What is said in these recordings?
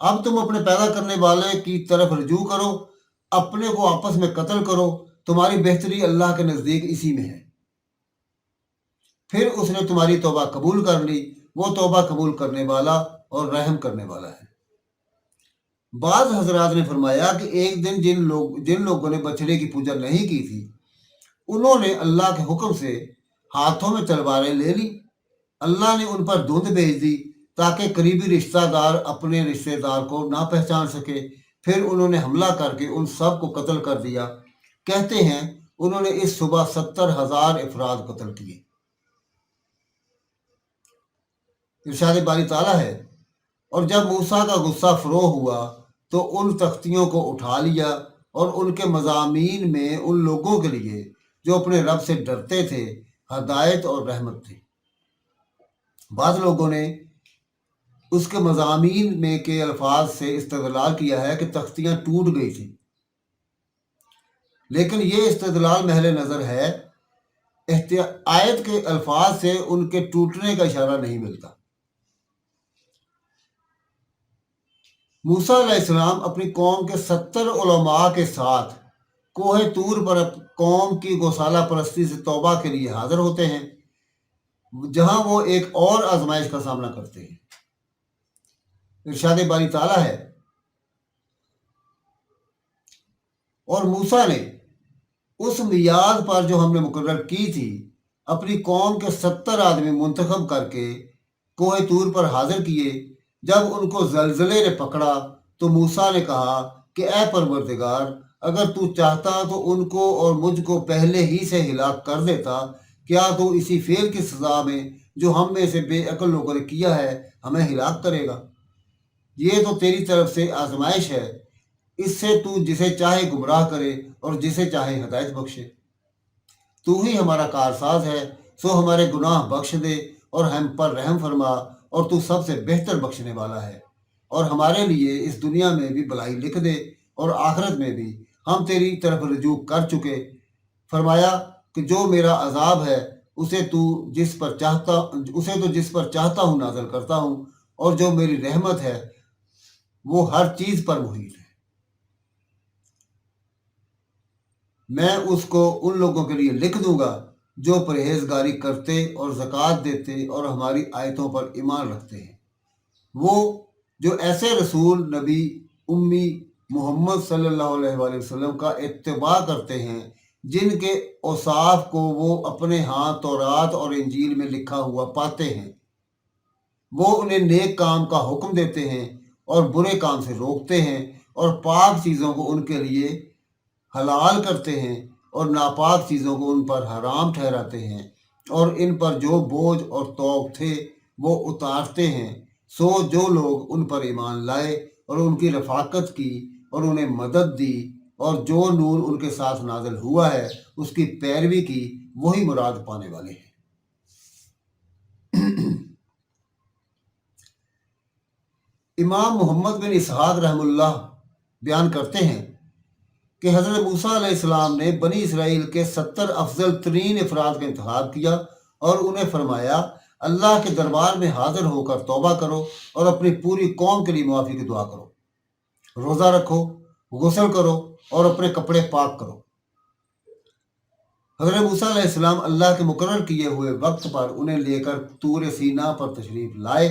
اب تم اپنے پیدا کرنے والے کی طرف رجوع کرو، اپنے کو آپس میں قتل کرو، تمہاری بہتری اللہ کے نزدیک اسی میں ہے۔ پھر اس نے تمہاری توبہ قبول کر لی، وہ توبہ قبول کرنے والا اور رحم کرنے والا ہے۔ بعض حضرات نے فرمایا کہ ایک دن جن لوگوں نے بچڑے کی پوجا نہیں کی تھی، انہوں نے اللہ کے حکم سے ہاتھوں میں تلواریں لے لی۔ اللہ نے ان پر دھند بھیج دی تاکہ قریبی رشتہ دار اپنے رشتہ دار کو نہ پہچان سکے۔ پھر انہوں نے حملہ کر کے ان سب کو قتل کر دیا۔ کہتے ہیں انہوں نے اس صبح 70,000 افراد قتل کیے۔ ارشاد باری تعالیٰ ہے، اور جب موسیٰ کا غصہ فروغ ہوا تو ان تختیوں کو اٹھا لیا، اور ان کے مضامین میں ان لوگوں کے لیے جو اپنے رب سے ڈرتے تھے ہدایت اور رحمت تھی۔ بعض لوگوں نے اس کے مضامین میں کے الفاظ سے استدلال کیا ہے کہ تختیاں ٹوٹ گئی تھیں، لیکن یہ استدلال محل نظر ہے۔ آیت کے الفاظ سے ان کے ٹوٹنے کا اشارہ نہیں ملتا۔ موسیٰ علیہ السلام اپنی قوم کے 70 علماء کے ساتھ کوہ طور پر قوم کی گوسالہ پرستی سے توبہ کے لیے حاضر ہوتے ہیں، جہاں وہ ایک اور آزمائش کا سامنا کرتے ہیں۔ ارشاد باری تعالیٰ ہے، اور موسیٰ نے اس میعاد پر جو ہم نے مقرر کی تھی اپنی قوم کے 70 آدمی منتخب کر کے کوہ طور پر حاضر کیے۔ جب ان کو زلزلے نے پکڑا تو موسیٰ نے کہا کہ اے پروردگار، اگر تو چاہتا تو ان کو اور مجھ کو پہلے ہی سے ہلاک کر دیتا۔ کیا تو اسی فعل کی سزا میں جو ہم میں سے بے عقل لوگوں نے کیا ہے ہمیں ہلاک کرے گا؟ یہ تو تیری طرف سے آزمائش ہے، اس سے تو جسے چاہے گمراہ کرے اور جسے چاہے ہدایت بخشے۔ تو ہی ہمارا کارساز ہے، سو ہمارے گناہ بخش دے اور ہم پر رحم فرما، اور تو سب سے بہتر بخشنے والا ہے۔ اور ہمارے لیے اس دنیا میں بھی بھلائی لکھ دے اور آخرت میں بھی، ہم تیری طرف رجوع کر چکے۔ فرمایا کہ جو میرا عذاب ہے اسے تو جس پر چاہتا ہوں نازل کرتا ہوں، اور جو میری رحمت ہے وہ ہر چیز پر محیط ہے۔ میں اس کو ان لوگوں کے لیے لکھ دوں گا جو پرہیزگاری کرتے اور زکوٰۃ دیتے اور ہماری آیتوں پر ایمان رکھتے ہیں، وہ جو ایسے رسول نبی امی محمد صلی اللہ علیہ وآلہ وسلم کا اتباع کرتے ہیں جن کے اوصاف کو وہ اپنے ہاں تورات اور انجیل میں لکھا ہوا پاتے ہیں۔ وہ انہیں نیک کام کا حکم دیتے ہیں اور برے کام سے روکتے ہیں، اور پاک چیزوں کو ان کے لیے حلال کرتے ہیں اور ناپاک چیزوں کو ان پر حرام ٹھہراتے ہیں، اور ان پر جو بوجھ اور طوق تھے وہ اتارتے ہیں۔ سو جو لوگ ان پر ایمان لائے اور ان کی رفاقت کی اور انہیں مدد دی، اور جو نور ان کے ساتھ نازل ہوا ہے اس کی پیروی کی، وہی مراد پانے والے ہیں۔ امام محمد بن اسحاق رحمہ اللہ بیان کرتے ہیں کہ حضرت موسیٰ علیہ السلام نے بنی اسرائیل کے 70 افضل ترین افراد کا انتخاب کیا اور انہیں فرمایا، اللہ کے دربار میں حاضر ہو کر توبہ کرو اور اپنی پوری قوم کے لیے معافی کی دعا کرو، روزہ رکھو، غسل کرو اور اپنے کپڑے پاک کرو۔ حضرت موسیٰ علیہ السلام اللہ کے مقرر کیے ہوئے وقت پر انہیں لے کر طور سینا پر تشریف لائے۔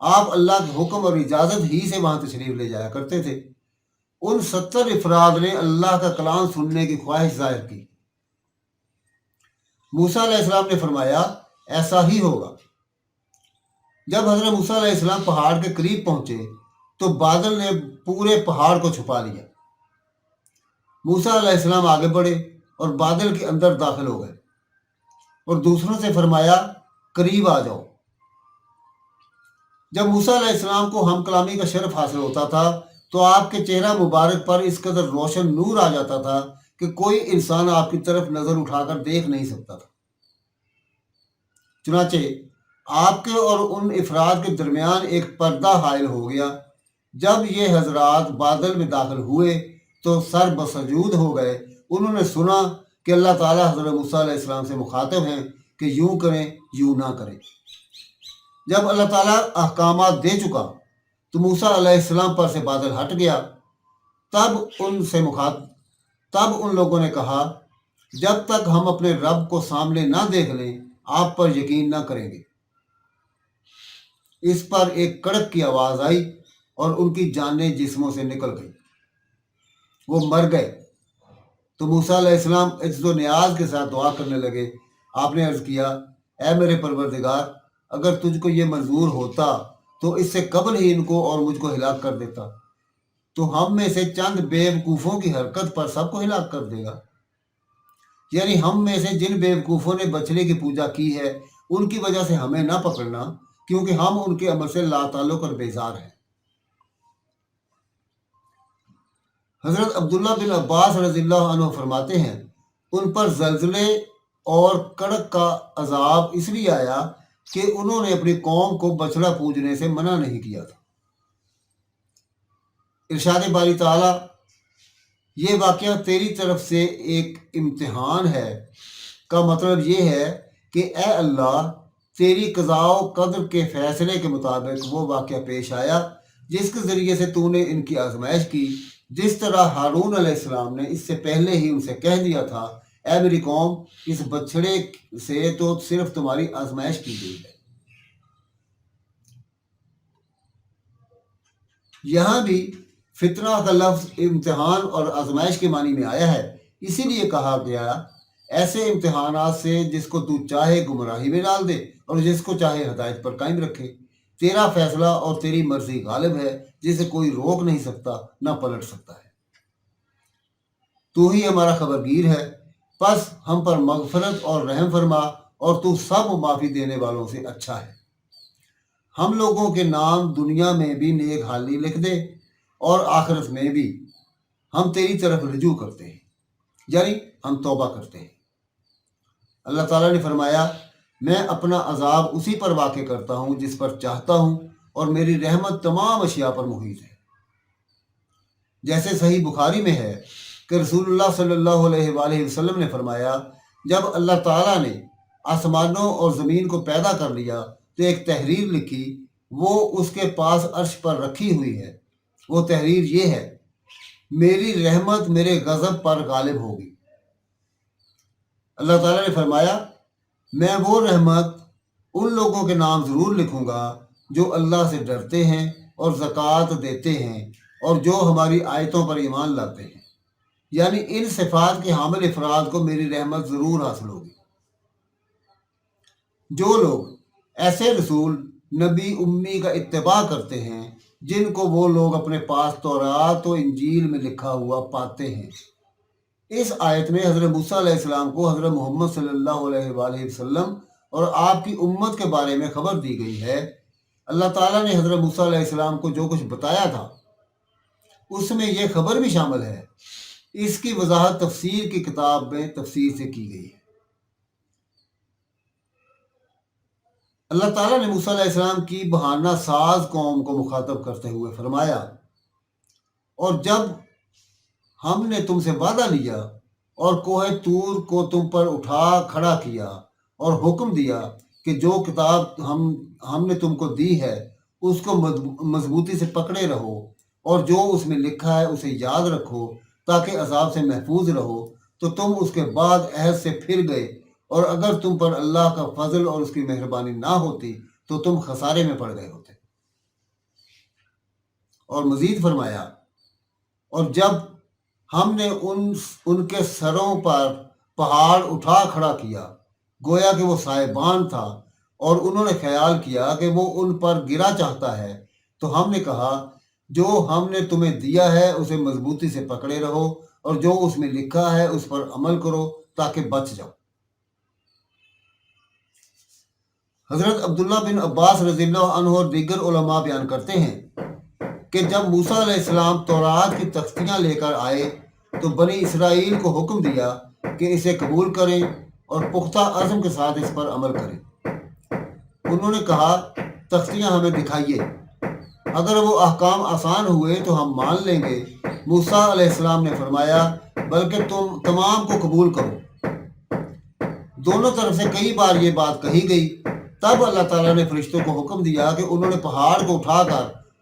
آپ اللہ کے حکم اور اجازت ہی سے وہاں تشریف لے جایا کرتے تھے۔ ان 70 افراد نے اللہ کا کلام سننے کی خواہش ظاہر کی۔ موسیٰ علیہ السلام نے فرمایا، ایسا ہی ہوگا۔ جب حضرت موسیٰ علیہ السلام پہاڑ کے قریب پہنچے تو بادل نے پورے پہاڑ کو چھپا لیا۔ موسیٰ علیہ السلام آگے بڑھے اور بادل کے اندر داخل ہو گئے اور دوسروں سے فرمایا، قریب آ جاؤ۔ جب موسیٰ علیہ السلام کو ہم کلامی کا شرف حاصل ہوتا تھا تو آپ کے چہرہ مبارک پر اس قدر روشن نور آ جاتا تھا کہ کوئی انسان آپ کی طرف نظر اٹھا کر دیکھ نہیں سکتا تھا۔ چنانچہ آپ کے اور ان افراد کے درمیان ایک پردہ حائل ہو گیا۔ جب یہ حضرات بادل میں داخل ہوئے تو سر بسجود ہو گئے۔ انہوں نے سنا کہ اللہ تعالیٰ حضرت موسیٰ علیہ السلام سے مخاطب ہیں کہ یوں کریں یوں نہ کریں۔ جب اللہ تعالیٰ احکامات دے چکا تو موسیٰ علیہ السلام پر سے بادل ہٹ گیا۔ تب ان لوگوں نے کہا، جب تک ہم اپنے رب کو سامنے نہ دیکھ لیں آپ پر یقین نہ کریں گے۔ اس پر ایک کڑک کی آواز آئی اور ان کی جانیں جسموں سے نکل گئی، وہ مر گئے۔ تو موسیٰ علیہ السلام عجز و نیاز کے ساتھ دعا کرنے لگے۔ آپ نے عرض کیا، اے میرے پروردگار، اگر تجھ کو یہ منظور ہوتا تو اس سے قبل ہی ان کو اور مجھ کو ہلاک کر دیتا، تو ہم میں سے چند بے وقوفوں کی حرکت پر سب کو ہلاک کر دے گا۔ یعنی ہم میں سے جن بے وقوفوں نے بچڑے کی پوجا کی ہے ان کی وجہ سے ہمیں نہ پکڑنا، کیونکہ ہم ان کے عمل سے لا تعلق اور بیزار ہیں۔ حضرت عبداللہ بن عباس رضی اللہ عنہ فرماتے ہیں، ان پر زلزلے اور کڑک کا عذاب اس لیے آیا کہ انہوں نے اپنی قوم کو بچڑا پوجنے سے منع نہیں کیا تھا۔ ارشاد باری تعالیٰ، یہ واقعہ تیری طرف سے ایک امتحان ہے کا مطلب یہ ہے کہ اے اللہ، تیری قضاء و قدر کے فیصلے کے مطابق وہ واقعہ پیش آیا جس کے ذریعے سے تو نے ان کی آزمائش کی، جس طرح ہارون علیہ السلام نے اس سے پہلے ہی ان سے کہہ دیا تھا، اے میری قوم، اس بچڑے سے تو صرف تمہاری آزمائش کی گئی ہے۔ یہاں بھی فتنہ کا لفظ امتحان اور آزمائش کے معنی میں آیا ہے، اسی لیے کہا گیا ایسے امتحانات سے جس کو تو چاہے گمراہی میں ڈال دے اور جس کو چاہے ہدایت پر قائم رکھے۔ تیرا فیصلہ اور تیری مرضی غالب ہے، جسے کوئی روک نہیں سکتا نہ پلٹ سکتا ہے۔ تو ہی ہمارا خبرگیر ہے، پس ہم پر مغفرت اور رحم فرما، اور تو سب معافی دینے والوں سے اچھا ہے۔ ہم لوگوں کے نام دنیا میں بھی نیک حالی لکھ دے اور آخرت میں بھی۔ ہم تیری طرف رجوع کرتے ہیں، یعنی ہم توبہ کرتے ہیں۔ اللہ تعالیٰ نے فرمایا، میں اپنا عذاب اسی پر واقع کرتا ہوں جس پر چاہتا ہوں، اور میری رحمت تمام اشیاء پر محیط ہے۔ جیسے صحیح بخاری میں ہے کہ رسول اللہ صلی اللہ علیہ وآلہ وسلم نے فرمایا، جب اللہ تعالیٰ نے آسمانوں اور زمین کو پیدا کر لیا تو ایک تحریر لکھی، وہ اس کے پاس عرش پر رکھی ہوئی ہے۔ وہ تحریر یہ ہے، میری رحمت میرے غضب پر غالب ہوگی۔ اللہ تعالیٰ نے فرمایا، میں وہ رحمت ان لوگوں کے نام ضرور لکھوں گا جو اللہ سے ڈرتے ہیں اور زکوٰۃ دیتے ہیں اور جو ہماری آیتوں پر ایمان لاتے ہیں، یعنی ان صفات کے حامل افراد کو میری رحمت ضرور حاصل ہوگی۔ جو لوگ ایسے رسول نبی امی کا اتباع کرتے ہیں جن کو وہ لوگ اپنے پاس تورات و انجیل میں لکھا ہوا پاتے ہیں۔ اس آیت میں حضرت موسیٰ علیہ السلام کو حضرت محمد صلی اللہ علیہ وآلہ وسلم اور آپ کی امت کے بارے میں خبر دی گئی ہے۔ اللہ تعالیٰ نے حضرت موسیٰ علیہ السلام کو جو کچھ بتایا تھا اس میں یہ خبر بھی شامل ہے۔ اس کی وضاحت تفسیر کی کتاب میں تفسیر سے کی گئی ہے۔ اللہ تعالیٰ نے موسیٰ علیہ السلام کی بہانہ ساز قوم کو مخاطب کرتے ہوئے فرمایا، اور جب ہم نے تم سے وعدہ لیا اور کوہ طور کو تم پر اٹھا کھڑا کیا اور حکم دیا کہ جو کتاب ہم نے تم کو دی ہے اس کو مضبوطی سے پکڑے رہو، اور جو اس میں لکھا ہے اسے یاد رکھو تاکہ عذاب سے محفوظ رہو، تو تم اس کے بعد عہد سے پھر گئے، اور اگر تم پر اللہ کا فضل اور اس کی مہربانی نہ ہوتی تو تم خسارے میں پڑ گئے ہوتے۔ اور مزید فرمایا، اور جب ہم نے ان کے سروں پر پہاڑ اٹھا کھڑا کیا گویا کہ وہ سائبان تھا، اور انہوں نے خیال کیا کہ وہ ان پر گرا چاہتا ہے، تو ہم نے کہا، جو ہم نے تمہیں دیا ہے اسے مضبوطی سے پکڑے رہو، اور جو اس میں لکھا ہے اس پر عمل کرو تاکہ بچ جاؤ۔ حضرت عبداللہ بن عباس رضی اللہ عنہ اور دیگر علماء بیان کرتے ہیں کہ جب موسیٰ علیہ السلام تورات کی تختیاں لے کر آئے تو بنی اسرائیل کو حکم دیا کہ اسے قبول کریں اور پختہ عزم کے ساتھ اس پر عمل کریں۔ انہوں نے کہا، تختیاں ہمیں دکھائیے، اگر وہ احکام آسان ہوئے تو ہم مان لیں گے۔ موسیٰ علیہ السلام نے فرمایا، بلکہ تم تمام کو قبول کرو۔ دونوں طرف سے کئی بار یہ بات کہی گئی۔ تب اللہ تعالیٰ نے فرشتوں کو حکم دیا کہ انہوں نے پہاڑ کو اٹھا کر